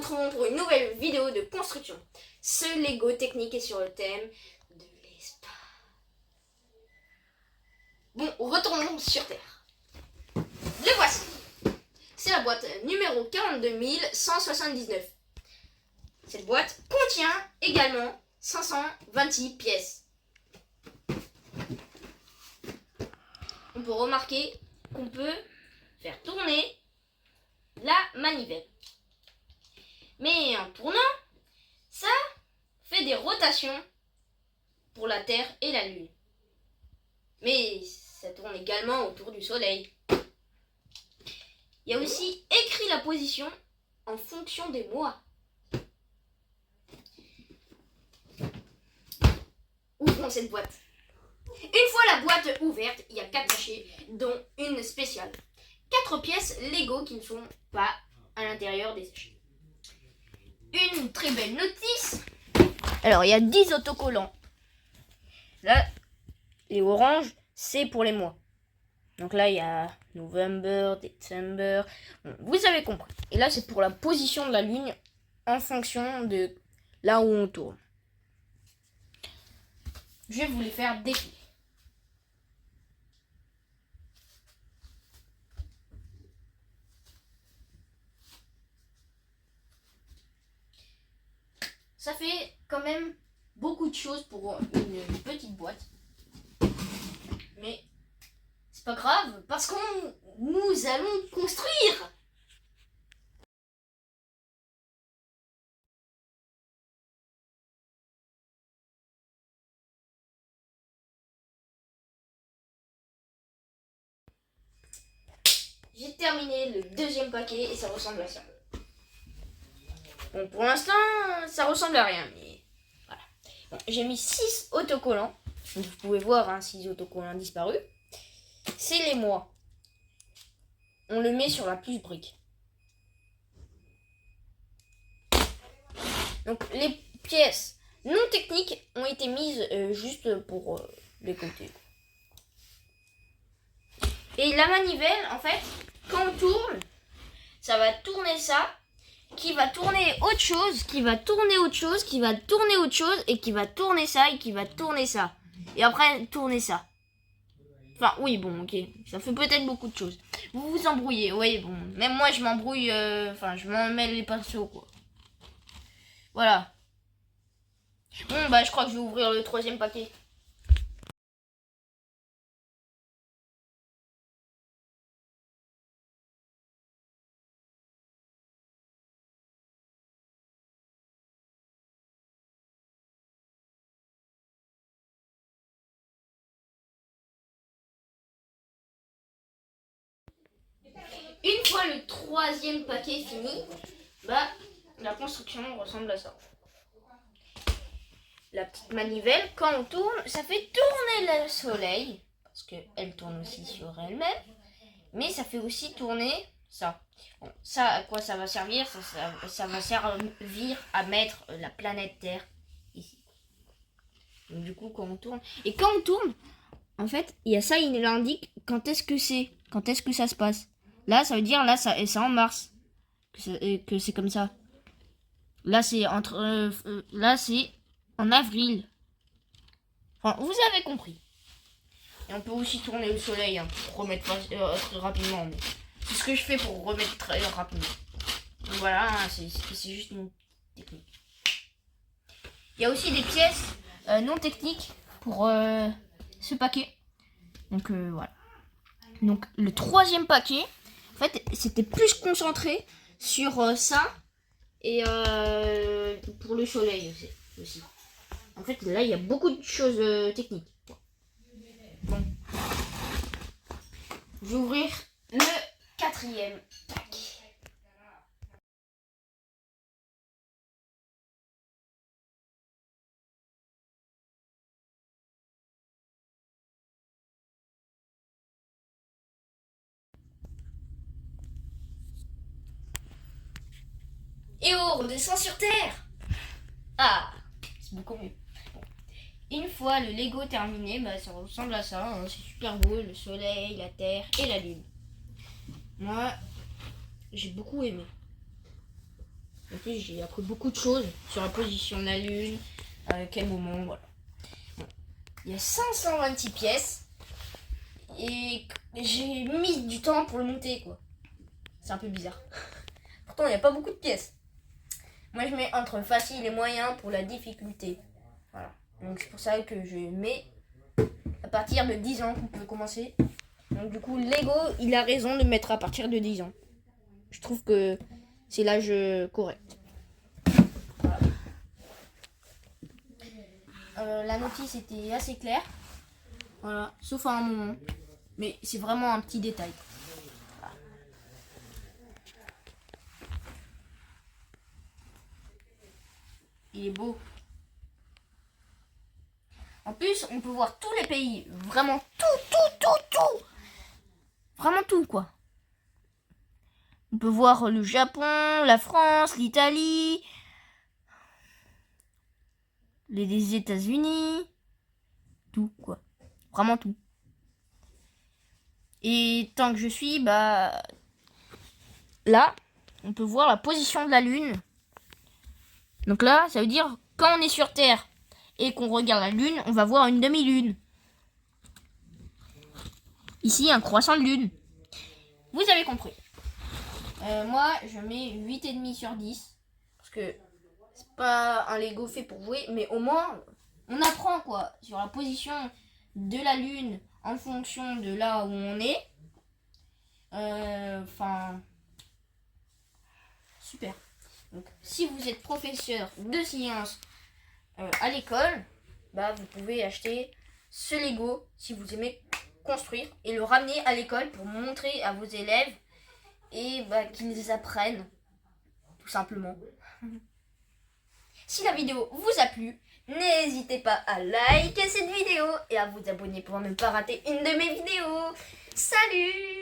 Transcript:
retrouvons pour une nouvelle vidéo de construction. Ce Lego technique est sur le thème de l'espace. Bon, retournons sur Terre. Le voici. C'est la boîte numéro 42179. Cette boîte contient également 526 pièces. On peut remarquer qu'on peut faire tourner la manivelle. Mais en tournant, ça fait des rotations pour la Terre et la Lune. Mais ça tourne également autour du Soleil. Il y a aussi écrit la position en fonction des mois. Ouvrons cette boîte. Une fois la boîte ouverte, il y a 4 sachets, dont une spéciale. 4 pièces Lego qui ne sont pas à l'intérieur des sachets. Une très belle notice. Alors, il y a 10 autocollants. Là, les oranges, c'est pour les mois. Donc là, il y a November, December. Bon, vous avez compris. Et là, c'est pour la position de la Lune en fonction de là où on tourne. Je vais vous les faire défiler. Ça fait quand même beaucoup de choses pour une petite boîte. Mais c'est pas grave parce que nous allons construire. J'ai terminé le deuxième paquet et ça ressemble à ça. Bon, pour l'instant, ça ressemble à rien, mais voilà. Bon, j'ai mis 6 autocollants. Donc, vous pouvez voir, 6 autocollants disparus. C'est les mois. On le met sur la plus brique. Donc, les pièces non techniques ont été mises juste pour les côtés. Et la manivelle, en fait, quand on tourne, ça va tourner ça, qui va tourner autre chose, qui va tourner autre chose, qui va tourner autre chose, et qui va tourner ça, et qui va tourner ça. Et après, tourner ça. Enfin, oui, bon, ok. Ça fait peut-être beaucoup de choses. Vous vous embrouillez, oui, bon. Même moi, je m'embrouille, je m'en mêle les pinceaux, quoi. Voilà. Bon, bah, je crois que je vais ouvrir le 3e paquet. Une fois le 3e paquet fini, bah, la construction ressemble à ça. La petite manivelle, quand on tourne, ça fait tourner le soleil, parce qu'elle tourne aussi sur elle-même, mais ça fait aussi tourner ça. Bon, ça, à quoi ça va servir? Ça va servir à mettre la planète Terre ici. Donc, du coup, quand on tourne... Et quand on tourne, en fait, il y a ça, il indique quand est-ce que c'est, quand est-ce que ça se passe. Là, ça veut dire, là, ça en mars, que c'est comme ça. Là, c'est là, c'est en avril. Enfin, vous avez compris. Et on peut aussi tourner le soleil pour remettre très rapidement. C'est ce que je fais pour remettre très rapidement. Donc voilà, c'est juste une technique. Il y a aussi des pièces non techniques pour ce paquet. Donc voilà. Donc le 3e paquet, en fait, c'était plus concentré sur ça et pour le soleil aussi. En fait, là, il y a beaucoup de choses techniques. Bon. Je vais ouvrir le 4e paquet. Et on redescend sur Terre. Ah, c'est beaucoup mieux. Bon. Une fois le Lego terminé, bah, ça ressemble à ça. C'est super beau, le soleil, la Terre et la Lune. Moi, j'ai beaucoup aimé. En plus, j'ai appris beaucoup de choses sur la position de la Lune, à quel moment, voilà. Bon. Il y a 526 pièces. Et j'ai mis du temps pour le monter, quoi. C'est un peu bizarre. Pourtant, il n'y a pas beaucoup de pièces. Moi, je mets entre facile et moyen pour la difficulté. Voilà. Donc, c'est pour ça que je mets à partir de 10 ans qu'on peut commencer. Donc, du coup, Lego, il a raison de mettre à partir de 10 ans. Je trouve que c'est l'âge correct. Voilà. La notice était assez claire. Voilà. Sauf à un moment. Mais c'est vraiment un petit détail. Voilà. Il est beau. En plus, on peut voir tous les pays. Vraiment tout. Vraiment tout, quoi. On peut voir le Japon, la France, l'Italie, les États-Unis. Tout, quoi. Vraiment tout. Et tant que je suis, là, on peut voir la position de la Lune. Donc là, ça veut dire quand on est sur Terre et qu'on regarde la Lune, on va voir une demi-lune. Ici, un croissant de Lune. Vous avez compris. Moi, je mets 8,5 sur 10. Parce que c'est pas un Lego fait pour jouer, mais au moins, on apprend, quoi, sur la position de la Lune en fonction de là où on est. Super. Donc, si vous êtes professeur de sciences à l'école, vous pouvez acheter ce Lego si vous aimez construire et le ramener à l'école pour montrer à vos élèves et qu'ils apprennent tout simplement. Si la vidéo vous a plu, n'hésitez pas à liker cette vidéo et à vous abonner pour ne pas rater une de mes vidéos. Salut!